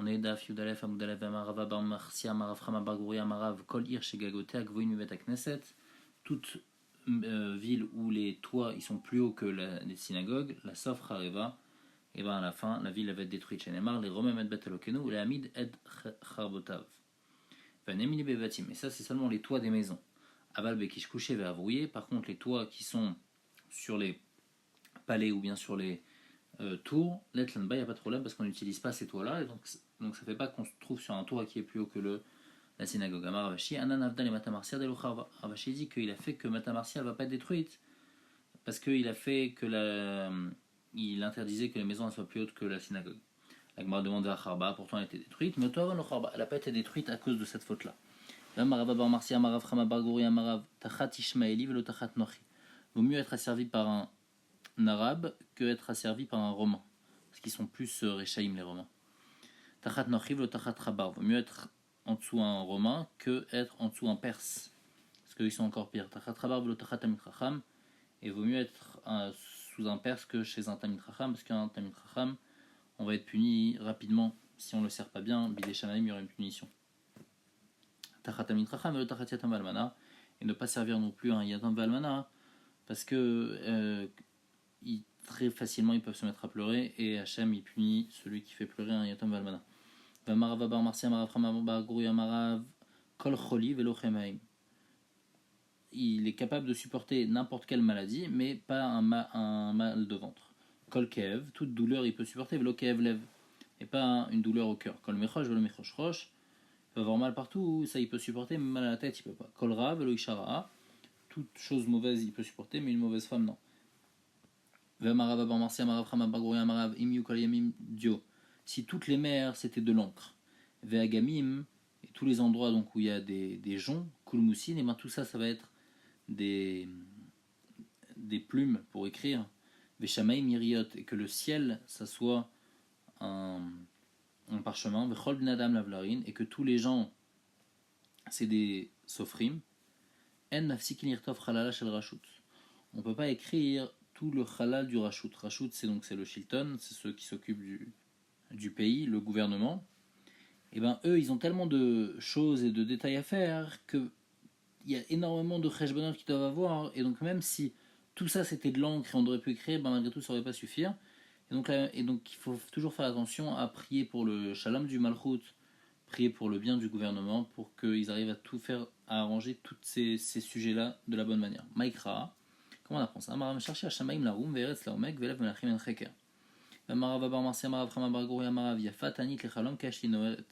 On est Daf Yudalef Amudalef Amarava Bar Marcia Marav Chama Bar Gouria Marav Kol Ir Shegagotea Gvoin Mivet Knesset. Toute ville où les toits ils sont plus hauts que les synagogues, la Sof Hareva, et bien à la fin la ville va être détruite. Chenemar les Romains et Bet Elokenu les Hamid et Charbotav. Vanemini Bevatim. Et ça c'est seulement les toits des maisons. Aval Bekish Couché va avrouiller. Par contre les toits qui sont sur les palais ou bien sur les tour, l'Etlanba, il n'y a pas de problème parce qu'on n'utilise pas ces toits-là, et donc ça ne fait pas qu'on se trouve sur un toit qui est plus haut que la synagogue. Amar Ravashi, Anan Avdal et Matamarcia d'Elucharva. Ravashi dit qu'il a fait que Matamarcia ne va pas être détruite parce qu'il a fait que il interdisait que les maisons soient plus hautes que la synagogue. La Gemara demande à Charba, pourtant elle a été détruite, mais elle n'a pas été détruite à cause de cette faute-là. Amarav Bar Marcia, Amarav Chama Bar Gouri, Amarav Tachat Ishmaeli, Velo Tachat Nochi. Vaut mieux être asservi par un arabe que être asservi par un romain, parce qu'ils sont plus réchaïm les romains. Tachat Nochiv le Tachat Rabar, vaut mieux être en dessous un romain que être en dessous un perse, parce qu'ils sont encore pires. Tachat Rabar le Tachat Tamid Chacham, et vaut mieux être sous un perse que chez un Tamid Chacham, parce qu'un Tamid Chacham, on va être puni rapidement si on le sert pas bien. Bidei Shamaim, il y aura une punition. Tachat Tamid Chacham et le Tachat Yatam Valmana, et ne pas servir non plus un Yatam Valmana, parce que très facilement ils peuvent se mettre à pleurer et Hachem il punit celui qui fait pleurer un Yatam Valmana. Vamarav Bar Marcia Marav Chama Bar Gouri Amarav Kol Choli Velo Chemaim. Il est capable de supporter n'importe quelle maladie, mais pas un mal de ventre. Kol Kev, toute douleur il peut supporter, Velo Kev Lev, et pas une douleur au cœur. Kol Mechosh Velo Mechosh Rosh, il peut avoir mal partout, ça il peut supporter, mais mal à la tête il peut pas. Kol Ra Velo Ishara, toute chose mauvaise il peut supporter, mais une mauvaise femme non. Si toutes les mers c'était de l'encre, Veagamim, et tous les endroits donc où il y a des joncs, Kulmusin, et bien tout ça va être des plumes pour écrire, Veshamaim Miriot, et que le ciel ça soit un parchemin, Vechol Bnadam Lavlarin, et que tous les gens c'est des sofrim, En Nafsikin Irtov Halala Shel Rashut. On ne peut pas écrire tout le halal du Rashut. Rashut, c'est le Shilton, c'est ceux qui s'occupent du pays, le gouvernement. Et ben eux, ils ont tellement de choses et de détails à faire qu'il y a énormément de cheshbonot qu'ils doivent avoir. Et donc même si tout ça c'était de l'encre et on aurait pu écrire, ben malgré tout ça aurait pas suffire. Et donc il faut toujours faire attention à prier pour le shalom du malchut, prier pour le bien du gouvernement, pour qu'ils arrivent à tout faire, à arranger tous ces sujets-là de la bonne manière. Maïkra. Comment on apprend ça? Amarav chercher à Shamaim la roum, Veretz la omek, Velev melachim en cheker. Amarav bar Marcia, Amarav Chama bar Gouri, Amarav Yafat anit lechalom kash linoeret.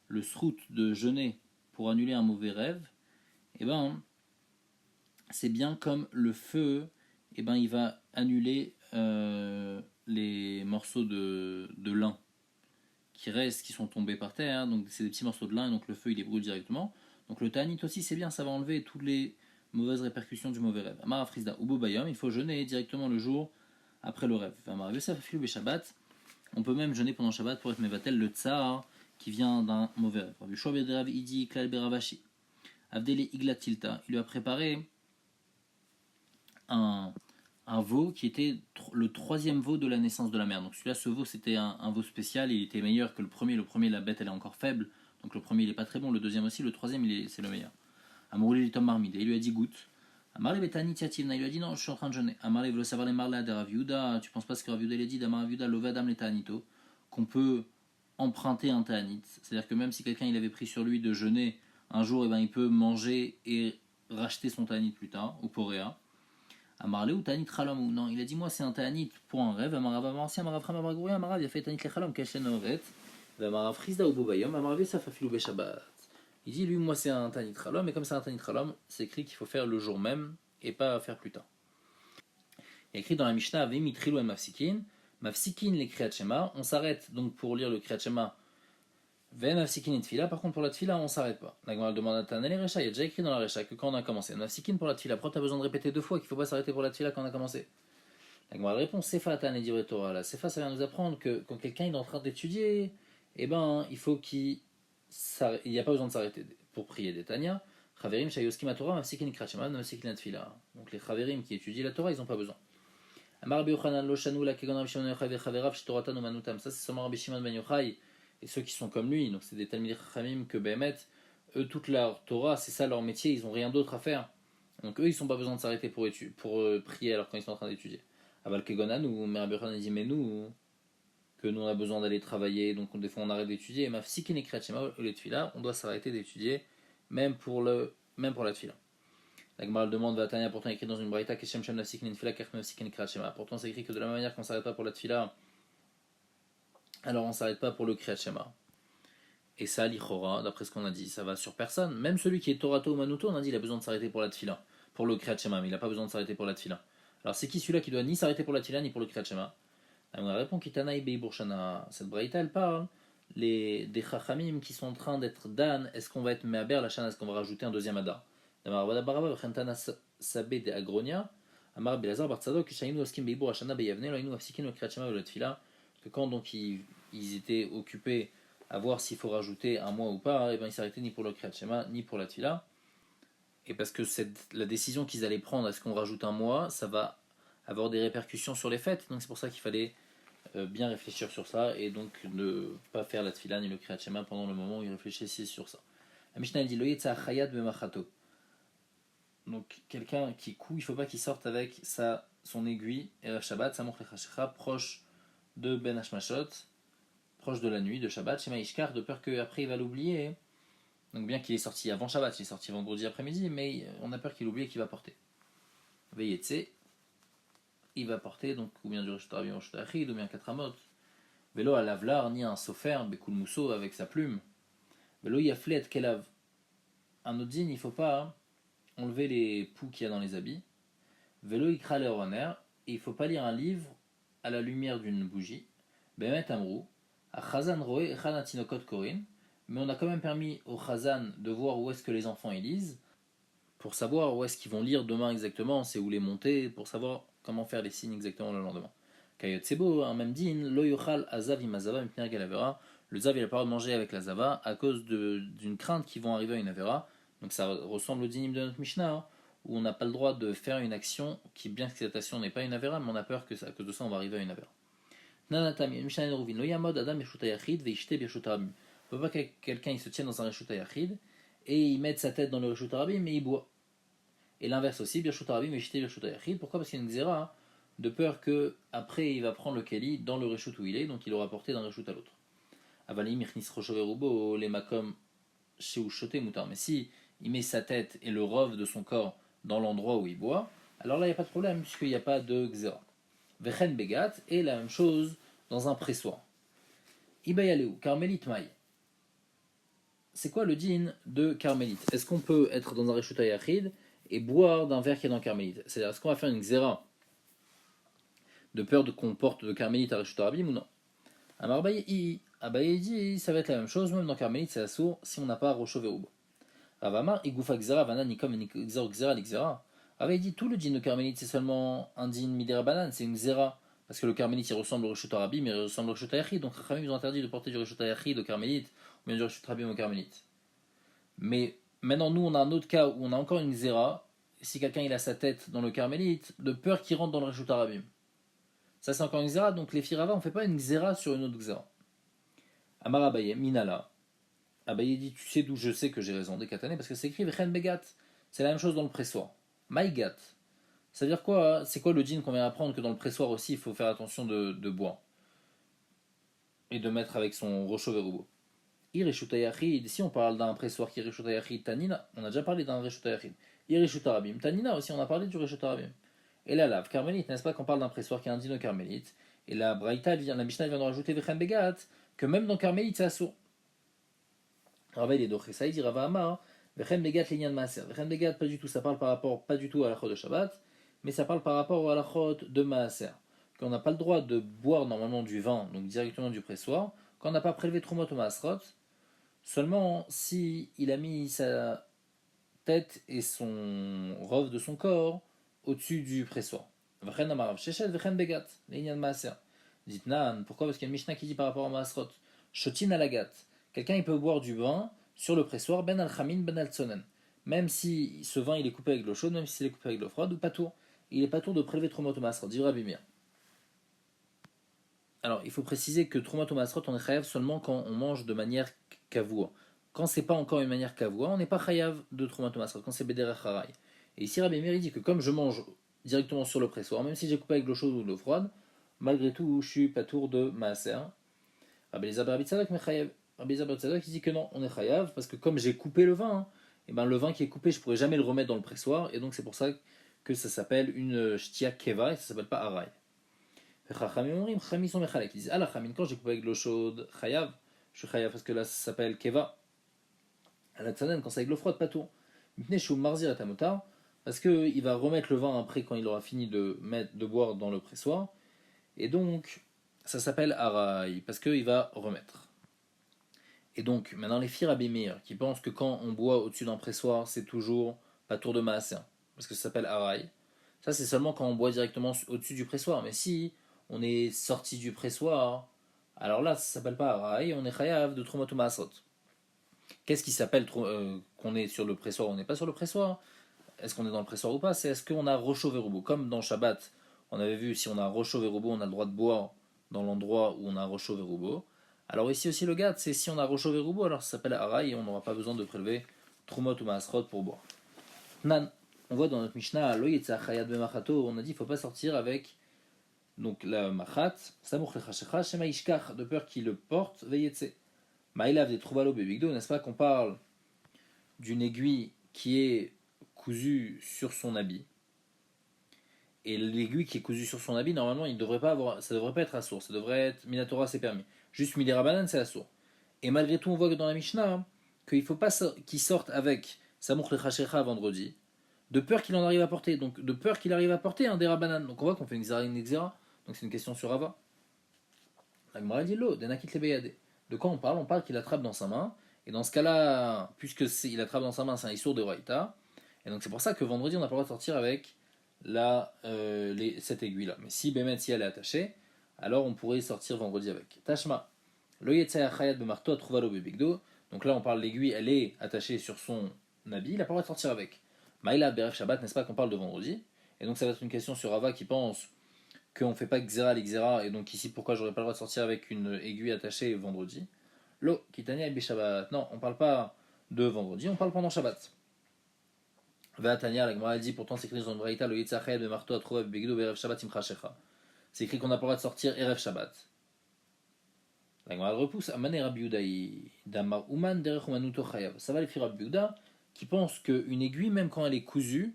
Le srout de jeûner pour annuler un mauvais rêve, et ben c'est bien comme le feu, et ben il va annuler les morceaux de lin qui restent, qui sont tombés par terre. Donc c'est des petits morceaux de lin, et donc le feu il les brûle directement. Donc le ta'anit aussi c'est bien, ça va enlever toutes les mauvaise répercussion du mauvais rêve. Amar Afrizda, Ubo Bayom, il faut jeûner directement le jour après le rêve. Amar Yosef Afilou Beshabbat, on peut même jeûner pendant Shabbat pour être Mevatel, le tsar qui vient d'un mauvais rêve. Rabbi Shua ben Rav Idi Klal Beravashi, Avdele Iglatilta, il lui a préparé un veau qui était le troisième veau de la naissance de la mère. Donc celui-là, ce veau, c'était un veau spécial, il était meilleur que le premier. Le premier, la bête, elle est encore faible, donc le premier, il est pas très bon. Le deuxième aussi, le troisième, c'est le meilleur. Amourli Tom Marmide, il lui a dit goûte. Amarle Betani Tiativna, il lui a dit non, je suis en train de jeûner. Amarle veut savoir les marla de Raviuda, tu penses pas ce que Raviuda l'a dit, d'Amaraviuda, Lovadam les Ta'anito, qu'on peut emprunter un Ta'anit. C'est-à-dire que même si quelqu'un il avait pris sur lui de jeûner un jour, et ben il peut manger et racheter son Ta'anit plus tard, ou Poréa. Amarle ou Ta'anit Chalam, non, il a dit moi c'est un Ta'anit pour un rêve. Amarav Amarsi, Amarav Ramabagoué, Amarav, il a fait Ta'anit le Chalam, Keshenoret, Amarav Frizda ou Bobayom, Amarav Safafilou Beshabbat. Il dit, lui, moi c'est un Tanit Chalom, et comme c'est un Tanit Chalom, c'est écrit qu'il faut faire le jour même et pas faire plus tard. Il y a écrit dans la Mishnah, Avim Itrilou et Mafsikin, Mafsikin les Kriyat Shema, on s'arrête donc pour lire le Kriyat Shema, Ve Mafsikin et Tfila, par contre pour la Tfila, on s'arrête pas. La Gemara demande à Tanel et Recha, il y a déjà écrit dans la Recha que quand on a commencé, Mafsikin pour la Tfila, pourquoi tu as besoin de répéter deux fois qu'il ne faut pas s'arrêter pour la Tfila quand on a commencé? La Gemara répond, Sefa Tan et Divrei Torah, la Sefa ça vient nous apprendre que quand quelqu'un est en train d'étudier, eh ben il faut qu'il n'y a pas besoin de s'arrêter pour prier des Tanya. Chaverim Shayoskim Torah, Mafsikin Krachema, Mafsikin Tfila. Donc les Chaverim qui étudient la Torah, ils n'ont pas besoin. Amar Rabbi Yochanan Lo Shanu la Kegon Rabbi Shimon ben Yochai veChaverav Shtoratan Umanutam. Ça c'est seulement Rabbi Shimon ben Yochai et ceux qui sont comme lui, donc c'est des Talmidei Chachamim que Behemet, eux, toute leur Torah, c'est ça leur métier, ils n'ont rien d'autre à faire. Donc eux, ils n'ont pas besoin de s'arrêter pour prier alors quand ils sont en train d'étudier. Aval Kegonan ou Merabirchan dit mais nous, que nous on a besoin d'aller travailler, donc des fois on arrête d'étudier. Mafsikin et Kriyat les Tfila, on doit s'arrêter d'étudier, même pour la Tfila. La Gemara demande Vatania, pourtant écrit dans une braïta que Shem Shem Nafsikin Tfila Kach Nafsikin Kriyat Shema. Pourtant c'est écrit que de la même manière qu'on ne s'arrête pas pour la Tfila, alors on ne s'arrête pas pour le Kriyat Shema. Et ça, l'Ichora, d'après ce qu'on a dit, ça va sur personne. Même celui qui est Torato ou Manuto, on a dit il a besoin de s'arrêter pour la Tfila, pour le Kriyat Shema, mais il n'a pas besoin de s'arrêter pour la Tfila. Alors c'est qui celui-là qui doit ni s'arrêter pour la Tfila ni pour le Kriyat Shema? On répond Kitana Ibei Burshana. Cette braïta elle parle des Chachamim qui sont en train d'être Dan. Est-ce qu'on va être Mehaber la Shana? Est-ce qu'on va rajouter un deuxième Adar? Amar Badabaraba Chentana Sabé de Agronia. Amar Belazar Bartzadok Shainu Oskim Beibur Hashana Beyavne Loinu Afsikin le Kriyat Shema ou la Tfila. Que quand donc ils étaient occupés à voir s'il faut rajouter un mois ou pas, et ben ils s'arrêtaient ni pour le Kriyat Shema ni pour la Tfila. Et parce que la décision qu'ils allaient prendre, est-ce qu'on rajoute un mois, ça va avoir des répercussions sur les fêtes. Donc c'est pour ça qu'il fallait bien réfléchir sur ça et donc ne pas faire la Tfila ni le Kriyat Shema pendant le moment où ils réfléchissaient sur ça. La Mishnah dit Lo yetsa chayat bemachato. Donc quelqu'un qui coud, il ne faut pas qu'il sorte avec son aiguille et la Shabbat, Samoch lechashecha, proche de Ben Hashmashot, proche de la nuit de Shabbat, Shema Ishkar, de peur qu'après il va l'oublier. Donc bien qu'il est sorti avant Shabbat, il est sorti vendredi après-midi, mais on a peur qu'il oublie et qu'il va porter. Veyetse, il va porter donc ou bien du Reshut Rabim Reshut Achid, ou bien 4 amot. Velo à lavlar, ni un sofer, Bekul Mousso avec sa plume. Velo yaflet kelav. Un odine, il ne faut pas enlever les poux qu'il y a dans les habits. Velo ikra le roner, et il ne faut pas lire un livre à la lumière d'une bougie. Bemet amrou, a chazan roe echad atinokot korin. Mais on a quand même permis au chazan de voir où est-ce que les enfants ils lisent, pour savoir où est-ce qu'ils vont lire demain exactement, c'est où les monter, pour savoir comment faire les signes exactement le lendemain. Kayot sebo, un même din, lo yochal azav imazava mipner galavera. Le zav il a pas le droit de manger avec la zava à cause d'une crainte qu'ils vont arriver à une avera. Donc ça ressemble au dinim de notre Mishnah, où on n'a pas le droit de faire une action qui, bien que cette action n'est pas une avera, mais on a peur que à cause de ça on va arriver à une avera. Nanatami, Mishnah Neruvin, lo yamod adam yeshut hayachid veishte birshut rabim. Il ne faut pas que quelqu'un il se tienne dans un reshut hayachid et il mette sa tête dans le reshut rabim mais il boit. Et l'inverse aussi, birshut rabim veishte birshut hayachid. Pourquoi? Parce qu'il y a une xéra, de peur que après il va prendre le keli dans le reshut où il est, donc il aura porté d'un reshut à l'autre. Avalim ichnis rochoverubo les makom chez ou shoté moutar. Mais si il met sa tête et le rov de son corps dans l'endroit où il boit, alors là il n'y a pas de problème puisqu'il n'y a pas de xéra. Vechen begat et la même chose dans un pressoir. Ibayaleu, carmélite maï. C'est quoi le din de carmélite? Est-ce qu'on peut être dans un reshut hayachid et boire d'un verre qui est dans carmélite? C'est-à-dire, est-ce qu'on va faire une xéra de peur qu'on porte de carmélite à reshut rabim ou non? Amar Abaye dit, ça va être la même chose, même dans carmélite, c'est assourd si on n'a pas rocho verubo. Ravamar, igoufa xéra, vana nikom xéra l'xéra. Abaye dit, tout le din de carmélite, c'est seulement un din midera banan, c'est une xéra. Parce que le carmélite, il ressemble au reshut rabim, mais il ressemble au reshut hayachid. Donc, Chachamim, ils ont interdit de porter du reshut hayachid au carmélite, ou bien du reshut rabim au carmélite. Mais maintenant, nous, on a un autre cas où on a encore une xéra. Si quelqu'un il a sa tête dans le carmélite, de peur qu'il rentre dans le reshut rabim. Ça, c'est encore une xéra. Donc, les firava, on ne fait pas une xéra sur une autre xéra. Amar Abaye, Minala. Abaye dit, tu sais d'où je sais que j'ai raison, des katané, parce que c'est écrit Vechen Begat. C'est la même chose dans le pressoir. Maïgat. Ça veut dire quoi? C'est quoi le din qu'on vient apprendre que dans le pressoir aussi, il faut faire attention de boire et de mettre avec son rocho verubo. Ireshutayachid, si on parle d'un pressoir qui est reshutayachid tanina, on a déjà parlé d'un reshutayachid. Ireshutarabim tanina aussi, on a parlé du reshutarabim. Et la lave carmélite, n'est-ce pas qu'on parle d'un pressoir qui est un dino carmélite? Et la braïta, la Mishnah vient de rajouter Vechen Begat, que même dans carmélite, c'est assourd. Rava il est doché, ça il dit Rava Amar, Vechen Begat l'ignan maaser. Vechen Begat, pas du tout, ça parle par rapport, pas du tout à la chod de Shabbat, mais ça parle par rapport à la chod de maaser. Qu'on n'a pas le droit de boire normalement du vin, donc directement du pressoir, quand on n'a pas prélevé Trumot ou Maasrot, seulement si il a mis sa tête et son rov de son corps au-dessus du pressoir. Vechen Amarav Shechet, Vechen Begat, l'ignan maaser. Dites Nan, pourquoi? Parce qu'il y a une Mishnah qui dit par rapport à Maasrot, Shotin alagat. Quelqu'un il peut boire du vin sur le pressoir, ben al-chamin, ben al-tsonen. Même si ce vin il est coupé avec l'eau chaude, même si il est coupé avec l'eau froide, ou pas tour. Il est pas tour de prélever Trumot ou Maasrot, dit Rabbi Meir. Alors, il faut préciser que Trumat ou Masrot, on est chayav seulement quand on mange de manière kavua. Quand c'est pas encore une manière kavua, on n'est pas chayav de Trumat ou Masrot, quand c'est Bederech Harai. Et ici, Rabbi Meir dit que comme je mange directement sur le pressoir, même si j'ai coupé avec l'eau chaude ou de l'eau froide, malgré tout, je suis pas tour de Maaser. Rabbi Eliezer Rabbi Tzadok, mais chayav. Rabbi Eliezer Rabbi Tzadok, il dit que non, on est chayav, parce que comme j'ai coupé le vin, et ben le vin qui est coupé, je pourrais jamais le remettre dans le pressoir, et donc c'est pour ça que ça s'appelle une shtia keva, et ça s'appelle pas Harai. Ils disent ah la chamin quand j'ai coupé avec de l'eau chaude chayav, je suis chayav parce que là ça s'appelle keva. À la tzanen quand c'est avec l'eau froide pas tout. Marzir et tamotar parce que il va remettre le vin après quand il aura fini de boire dans le pressoir et donc ça s'appelle araï parce qu'il va remettre. Et donc maintenant les filles Rabbi qui pensent que quand on boit au-dessus d'un pressoir c'est toujours pas tour de maaser parce que ça s'appelle araï. Ça c'est seulement quand on boit directement au-dessus du pressoir mais si on est sorti du pressoir, alors là, ça s'appelle pas Araï, on est Chayav de Trumot ou Maasrot. Qu'est-ce qui s'appelle qu'on est sur le pressoir ou on n'est pas sur le pressoir? Est-ce qu'on est dans le pressoir ou pas? C'est est-ce qu'on a Rocho Verubo? Comme dans Shabbat, on avait vu, si on a Rocho Verubo, on a le droit de boire dans l'endroit où on a Rocho Verubo. Alors ici aussi, le gars, c'est si on a Rocho Verubo, alors ça s'appelle Araï et on n'aura pas besoin de prélever Trumot ou Maasrot pour boire. Nan, on voit dans notre Mishnah, Lo Yetza Chayad Bemachato, on a dit il ne faut pas sortir avec. Donc la machat, samour lechashecha, shema ishkach, de peur qu'il le porte, veyetse. Maïlav des trouvalo bebigdo, n'est-ce pas qu'on parle d'une aiguille qui est cousue sur son habit. Et l'aiguille qui est cousue sur son habit, normalement, ça devrait pas être assour, ça devrait être minatora, c'est permis. Juste midirabanan, c'est assour. Et malgré tout, on voit que dans la Mishnah, qu'il ne faut pas qu'il sorte avec samour lechashecha vendredi, de peur qu'il en arrive à porter. Donc de peur qu'il arrive à porter un derabanan. Donc on voit qu'on fait une xéra. Donc c'est une question sur Rava. La Gemara dit l'eau, denakit lebeyade. De quoi on parle? On parle qu'il attrape dans sa main. Et dans ce cas-là, puisque il attrape dans sa main, c'est un issour de Raïta. Et donc c'est pour ça que vendredi, on n'a pas le droit de sortir avec cette aiguille-là. Mais si Bémet, si elle est attachée, alors on pourrait sortir vendredi avec. Tashma. Bemarto trouvalo bebigdo. Donc là, on parle de l'aiguille, elle est attachée sur son habit, il n'a pas le droit de sortir avec. Maïla Beref Shabbat, n'est-ce pas qu'on parle de vendredi? Et donc ça va être une question sur Rava qui pense qu'on ne fait pas Xera l'Xera, et donc ici pourquoi j'aurais pas le droit de sortir avec une aiguille attachée vendredi. Lo, Kitania et Shabbat. Non, on parle pas de vendredi, on parle pendant Shabbat. Vatania, la Gemara dit pourtant c'est écrit dans une braïta, le Yitzachel de marteau à trouver Begdo Berev Shabbat Imchashecha. C'est écrit qu'on n'a pas le droit de sortir Erev Shabbat. La Gemara repousse Amane Rabbi Yudaï Damar Uman Derech Umanuto Chayav. Ça va les filles Rabbi Yuda qui pensent qu'une aiguille, même quand elle est cousue,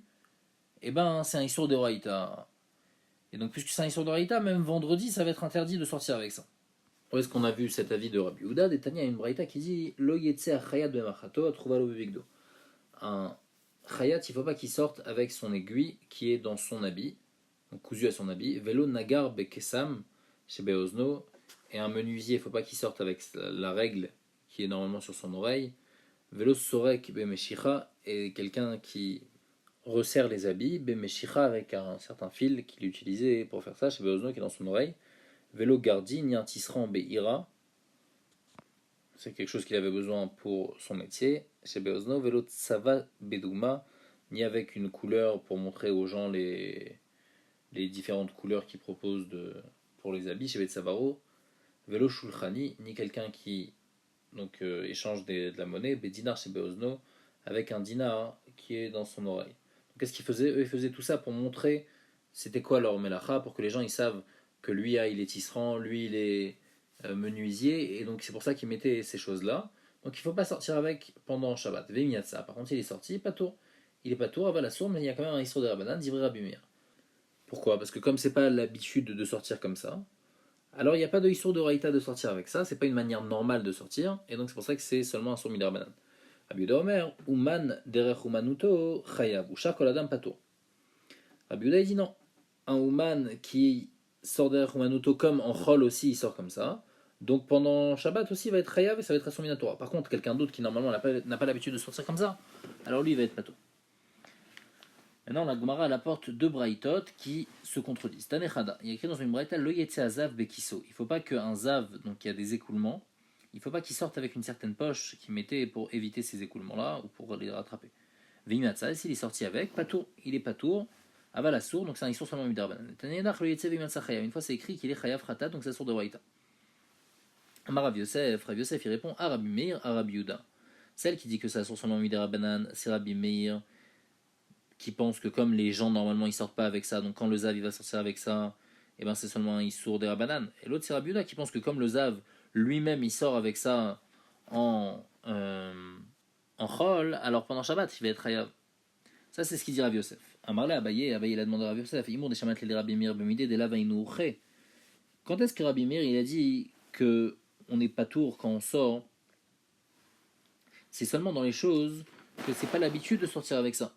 eh ben c'est un issour de Raïta. Et donc, puisque c'est un issour de Raïta, même vendredi, ça va être interdit de sortir avec ça. Où est-ce qu'on a vu cet avis de Rabbi Yehuda? Des Tania, une braïta qui dit Lo yetse achayat bemachato atruvalo bevigdo. Un chayat, il ne faut pas qu'il sorte avec son aiguille qui est dans son habit, donc cousu à son habit. Velo nagar bekesam chez Beozno. Et un menuisier, il ne faut pas qu'il sorte avec la règle qui est normalement sur son oreille. Velo sorek bemeshicha. Et quelqu'un qui resserre les habits, bemeshicha avec un certain fil qu'il utilisait pour faire ça chez Beozno qui est dans son oreille. Vélo gardi, ni un tisserand beira, c'est quelque chose qu'il avait besoin pour son métier. Chez Beozno, vélo tsava bedouma, ni avec une couleur pour montrer aux gens les différentes couleurs qu'il propose pour les habits. Chez Betsavaro, vélo shulchani, ni quelqu'un qui échange de la monnaie. Bedinar chez Beozno, avec un dinar qui est dans son oreille. Donc, qu'est-ce qu'ils faisaient? Eux, ils faisaient tout ça pour montrer c'était quoi leur melacha, pour que les gens ils savent que lui il est tisserand, lui il est menuisier, et donc c'est pour ça qu'il mettait ces choses-là. Donc il ne faut pas sortir avec pendant Shabbat. Vemiatsa, par contre il est sorti, pas tour. Il est pas tour, à la sourd, mais il y a quand même un histoire de Rabbanan, d'Ivry Rabbi Meir. Pourquoi? Parce que comme c'est pas l'habitude de sortir comme ça, alors il n'y a pas de histoire de Raïta de sortir avec ça, c'est pas une manière normale de sortir, et donc c'est pour ça que c'est seulement un sourd de Rabbanan. Rabbi Yehuda Omer, Uman derech umanuto chayav, ou shakoladam patour. Rabbi Yehuda dit non. Un Uman qui sort derrière Umanuto comme en Chol aussi, il sort comme ça. Donc pendant Shabbat aussi, il va être Chayav et ça va être Asur Minatora. Par contre, quelqu'un d'autre qui normalement n'a pas l'habitude de sortir comme ça, alors lui, il va être Pato. Maintenant, la Gemara elle apporte deux braïtot qui se contredisent. Tanechada, il y a écrit dans une braïta Lo yetse azav bekiso. Il ne faut pas qu'un zav, donc il y a des écoulements, il ne faut pas qu'il sorte avec une certaine poche qu'il mettait pour éviter ces écoulements-là ou pour les rattraper. Vimatsa, s'il est sorti avec, Patour, il est Patour. Aval Assour, donc c'est un Issour seulement Midarbanan. Une fois c'est écrit qu'il est Chayav Khatat, donc c'est Assour de Waïta. Rav Yosef, il répond à Rabbi Meir, à Rabbi Yuda. Celle qui dit que c'est Assour seulement Midarbanan, c'est Rabbi Meir, qui pense que comme les gens normalement ils sortent pas avec ça, donc quand le Zav il va sortir avec ça, et ben c'est seulement un Issour de Rabbanan. Et l'autre c'est Rabbi Yuda qui pense que comme le Zav lui-même il sort avec ça en Chol, alors pendant Shabbat il va être Chayav. Ça c'est ce qu'il dit Rav Yosef. Amarle Abaye, Abaye il a demandé à Rav Yosef, Imour des Shamat les Rabbi Meir Bemide des Lava Inouche. Quand est-ce que Rabbi Meir il a dit que on n'est pas tour quand on sort? C'est seulement dans les choses que c'est pas l'habitude de sortir avec ça.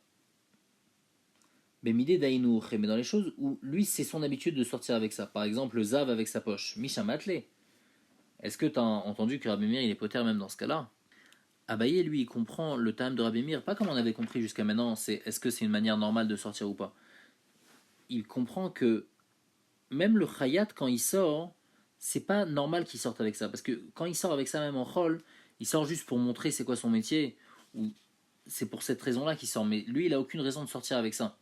Bemide d'Ainouche, mais dans les choses où lui c'est son habitude de sortir avec ça. Par exemple le Zav avec sa poche. Misha Matle. Est-ce que tu as entendu que Rabbi Meir il est poter même dans ce cas-là? Abaye, lui, il comprend le tam de Rabbi Meir, pas comme on avait compris jusqu'à maintenant, c'est est-ce que c'est une manière normale de sortir ou pas. Il comprend que même le Khayat, quand il sort, c'est pas normal qu'il sorte avec ça, parce que quand il sort avec ça, même en Chol, il sort juste pour montrer c'est quoi son métier, ou c'est pour cette raison-là qu'il sort, mais lui, il a aucune raison de sortir avec ça.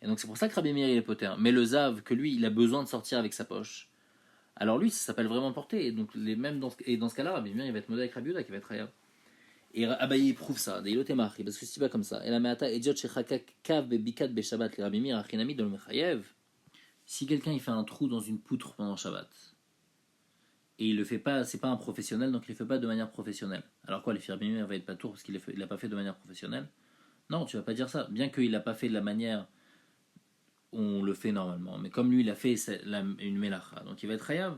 Et donc c'est pour ça que Rabbi Meir, il est poter. Mais le Zav, que lui, il a besoin de sortir avec sa poche, alors lui, ça s'appelle vraiment porter, et donc même dans ce cas-là, Rabbi Meir, il va être modèle avec Rabbi Yehuda, qui va être Khayat. Et Abaye prouve ça, parce que c'est pas comme ça. Et la meata ediot shechaka kav bebikat beshabbat le Rabbi Meir achinami dans le mechayev. Si quelqu'un il fait un trou dans une poutre pendant Shabbat et il le fait pas, c'est pas un professionnel, donc il le fait pas de manière professionnelle. Alors quoi, les Rabbi Meir va être pas tour parce qu'il l'a pas fait de manière professionnelle? Non, tu vas pas dire ça. Bien qu'il l'a pas fait de la manière où on le fait normalement, mais comme lui il a fait une melacha, donc il va être hayav.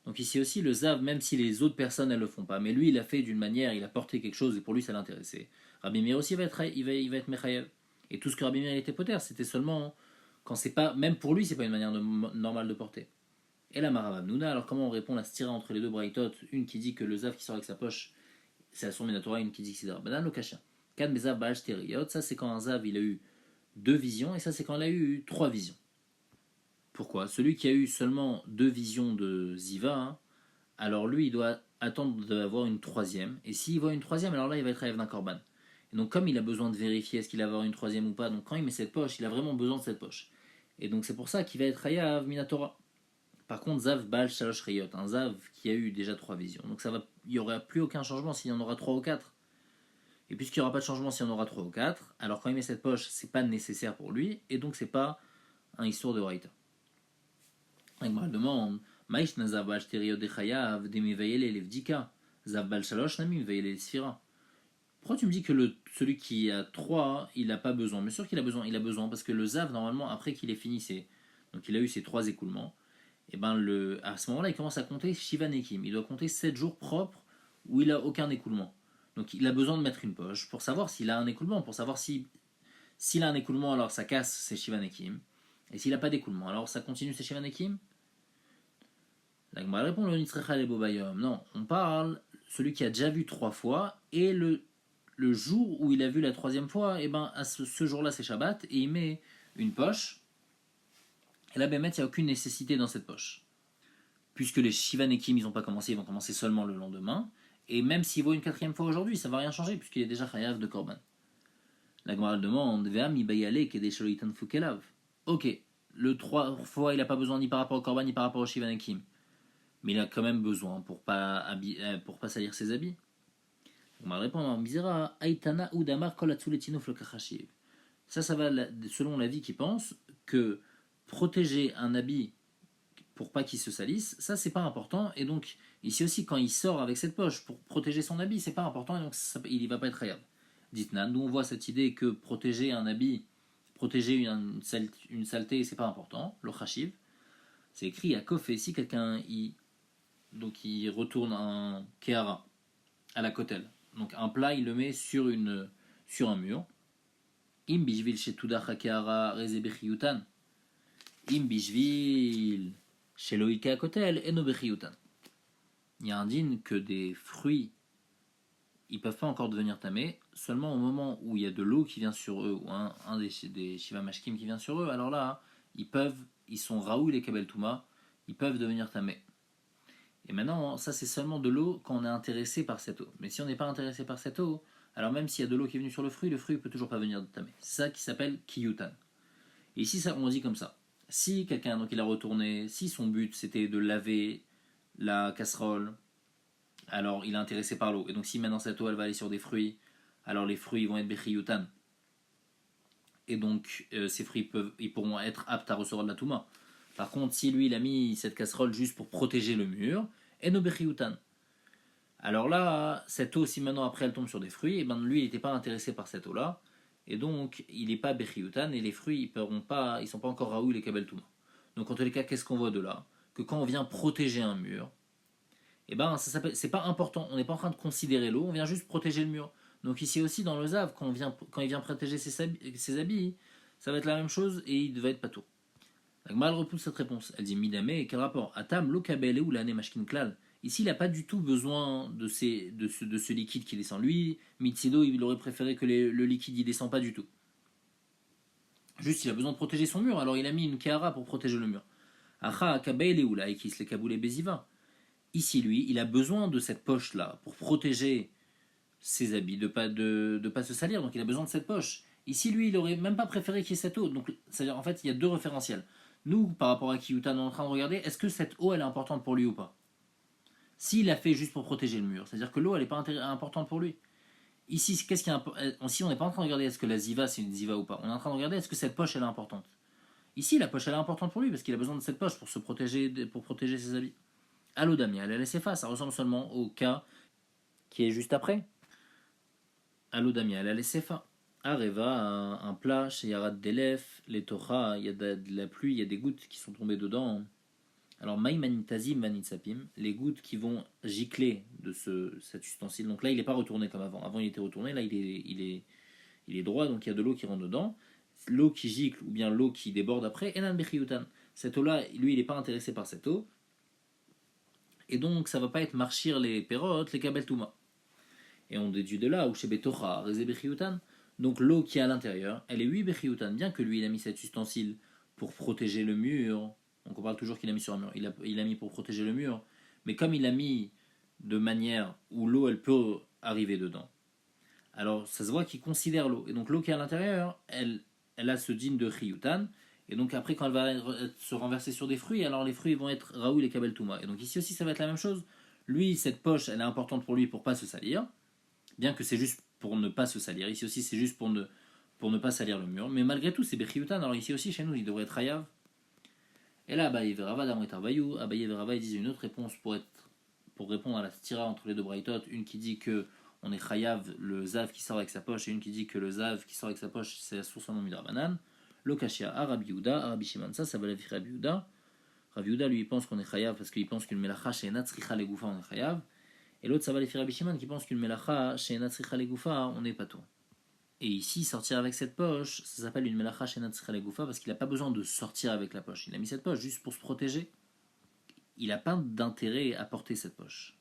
Donc ici aussi, le Zav, même si les autres personnes elles le font pas, mais lui il a fait d'une manière, il a porté quelque chose et pour lui ça l'intéressait. Rabbi Meir aussi va être Mechayev. Et tout ce que Rabbi Meir était poter, c'était seulement quand c'est pas, même pour lui c'est pas une manière normale de porter. Et la Marav Nouna, alors comment on répond à la stira entre les deux braïtot, une qui dit que le Zav qui sort avec sa poche, c'est la source Minatora, une qui dit que c'est Rabbanan, le Kasha. Kan Bezav Baal Steriot, ça c'est quand un Zav il a eu deux visions et ça c'est quand il a eu trois visions. Pourquoi? Celui qui a eu seulement deux visions de Ziva, hein, alors lui, il doit attendre d'avoir une troisième. Et s'il voit une troisième, alors là, il va être rêve d'un korban. Et donc, comme il a besoin de vérifier est-ce qu'il va avoir une troisième ou pas, donc quand il met cette poche, il a vraiment besoin de cette poche. Et donc, c'est pour ça qu'il va être Hayav Minatora. Par contre, Zav Baal Shalosh Reyot, un Zav qui a eu déjà trois visions. Donc, il n'y aura plus aucun changement s'il y en aura trois ou quatre. Et puisqu'il n'y aura pas de changement s'il y en aura trois ou quatre, alors quand il met cette poche, c'est pas nécessaire pour lui, et donc c'est pas un histoire de Raïta. Elle demande Maïch Nazav Baal Steriot de Chayav, Demivayele Levdika, Zav Baal Shalosh Nami, Vayele Sfira. Pourquoi tu me dis que celui qui a 3, il n'a pas besoin? Bien sûr qu'il a besoin, il a besoin, parce que le Zav, normalement, après qu'il ait fini donc il a eu ses 3 écoulements, et ben à ce moment-là, il commence à compter Shiva Nekim. Il doit compter 7 jours propres où il n'a aucun écoulement. Donc il a besoin de mettre une poche pour savoir s'il a un écoulement, pour savoir s'il a un écoulement, alors ça casse, c'est Shiva Nekim. Et s'il n'a pas d'écoulement, alors ça continue, c'est Shiva Nekim. La Gemara répond le Nitzrecha le Bobayom. Non, on parle celui qui a déjà vu 3 fois et le jour où il a vu la troisième fois, et ben à ce jour-là c'est Shabbat et il met une poche. Et là, Bémet, il n'y a aucune nécessité dans cette poche. Puisque les Shivanekim, ils n'ont pas commencé, ils vont commencer seulement le lendemain. Et même s'il vaut une quatrième fois aujourd'hui, ça ne va rien changer, puisqu'il est déjà Chayav de Korban. La Gemara demande Ve'am ibayale kedesholoitan fukelav. Ok, le 3 fois, il n'a pas besoin ni par rapport au Korban, ni par rapport au Shivanekim. Mais il a quand même besoin pour pas salir ses habits. On va répondre Mizera Aitana Udamar Kolatsuletino Flokachashiv. Ça va selon l'avis qui pense que protéger un habit pour pas qu'il se salisse, ça c'est pas important. Et donc ici aussi quand il sort avec cette poche pour protéger son habit, c'est pas important et donc il y va pas être réel. Dites-nous, nous on voit cette idée que protéger un habit, protéger une saleté, c'est pas important. Le chashiv, c'est écrit à Kof et si quelqu'un donc il retourne un kehara à la kotel, donc un plat il le met sur un mur. Im bishvil shetudach kehara rezebechiyutan. Im bishvil sheloika kotel eno bechiyutan. Il y a un din que des fruits ils peuvent pas encore devenir tamés seulement au moment où il y a de l'eau qui vient sur eux ou un des shiva mashkim qui vient sur eux. Alors là ils sont raoul et kabel touma, ils peuvent devenir tamés. Et maintenant, ça c'est seulement de l'eau quand on est intéressé par cette eau. Mais si on n'est pas intéressé par cette eau, alors même s'il y a de l'eau qui est venue sur le fruit peut toujours pas venir de tamé. C'est ça qui s'appelle kiyutan. Et ici, ça, on dit comme ça. Si quelqu'un, donc il a retourné, si son but c'était de laver la casserole, alors il est intéressé par l'eau. Et donc si maintenant cette eau elle va aller sur des fruits, alors les fruits vont être bechiyutan. Et donc ces fruits ils pourront être aptes à recevoir de la touma. Par contre, si lui il a mis cette casserole juste pour protéger le mur, et no bechiyutan. Alors là, cette eau, si maintenant après elle tombe sur des fruits, et ben lui il n'était pas intéressé par cette eau-là. Et donc il n'est pas bechiyutan et les fruits ils sont pas encore raoul et kabel touma. Donc en tous les cas, qu'est-ce qu'on voit de là? Que quand on vient protéger un mur, et ben c'est pas important, on n'est pas en train de considérer l'eau, on vient juste protéger le mur. Donc ici aussi dans le Zav, quand il vient protéger ses habits, ça va être la même chose et il va être pas tout. La Gemara repousse cette réponse. Elle dit Midame, quel rapport? Atam lo kabele ou l'ane mashkin klal. Ici, il n'a pas du tout besoin de ce liquide qui descend. Lui, Mitsido, il aurait préféré que le liquide il descend pas du tout. Juste, il a besoin de protéger son mur, alors il a mis une kehara pour protéger le mur. Acha kabele ou la ekis le kaboule beziva. Ici, lui, il a besoin de cette poche-là pour protéger ses habits, de pas se salir. Donc, il a besoin de cette poche. Ici, lui, il aurait même pas préféré qu'il y ait cette eau. Donc, c'est-à-dire, en fait, il y a deux référentiels. Nous, par rapport à Kiyutan, on est en train de regarder, est-ce que cette eau, elle est importante pour lui ou pas? S'il l'a fait juste pour protéger le mur, c'est-à-dire que l'eau, elle n'est pas importante pour lui. Ici, qu'est-ce qui est si on n'est pas en train de regarder est-ce que la ziva, c'est une ziva ou pas, on est en train de regarder est-ce que cette poche, elle est importante. Ici, la poche, elle est importante pour lui parce qu'il a besoin de cette poche pour protéger ses habits. Allo Damien, elle laisse ça ressemble seulement au cas qui est juste après. Allo Damien, elle laisse fa. Areva, un plat, chez Yarad Delef, les Torah, il y a de la pluie, il y a des gouttes qui sont tombées dedans. Alors, maïmanitazim manitsapim, les gouttes qui vont gicler de cet ustensile. Donc là, il n'est pas retourné comme avant. Avant, il était retourné, là, il est droit, donc il y a de l'eau qui rentre dedans. L'eau qui gicle ou bien l'eau qui déborde après, enan bechiyutan. Cette eau-là, lui, il n'est pas intéressé par cette eau. Et donc, ça ne va pas être marchir les pérotes, les kabel touma. Et on déduit de là, ou chez Betocha, Rezé bechiyutan. Donc l'eau qui est à l'intérieur, elle est 8 bechiyutan, bien que lui, il a mis cet ustensile pour protéger le mur. Donc on parle toujours qu'il a mis sur un mur. Il a mis pour protéger le mur. Mais comme il a mis de manière où l'eau, elle peut arriver dedans. Alors ça se voit qu'il considère l'eau. Et donc l'eau qui est à l'intérieur, elle a ce din de chiyutan. Et donc après, quand elle va se renverser sur des fruits, alors les fruits vont être raoul et kabel touma. Et donc ici aussi, ça va être la même chose. Lui, cette poche, elle est importante pour lui pour pas se salir. Bien que c'est juste pour ne pas se salir. Ici aussi, c'est juste pour ne pas salir le mur. Mais malgré tout, c'est bechiyutan. Alors ici aussi, chez nous, il devrait être hayav. Et là, Abaye Verava d'Amritarbayou, Abaye Verava, ils disent une autre réponse pour répondre à la stira entre les deux braïtot. Une qui dit que on est chayav, le zav qui sort avec sa poche, et une qui dit que le zav qui sort avec sa poche, c'est la source en nom midrabanan. Lokashia a Rabbi Yehuda, a Rabbi Shimon. Ça va la vie Rabbi Yehuda. Rabbi Yehuda, lui, il pense qu'on est chayav parce qu'il pense qu'une melacha chez Natsricha legoufa, on est chayav. Et l'autre, ça va les faire Rabbi Shimon qui pense qu'une melacha chez Natsricha legoufa, on n'est pas tout. Et ici, sortir avec cette poche, ça s'appelle une melacha chez Natsricha legoufa parce qu'il n'a pas besoin de sortir avec la poche. Il a mis cette poche juste pour se protéger. Il n'a pas d'intérêt à porter cette poche.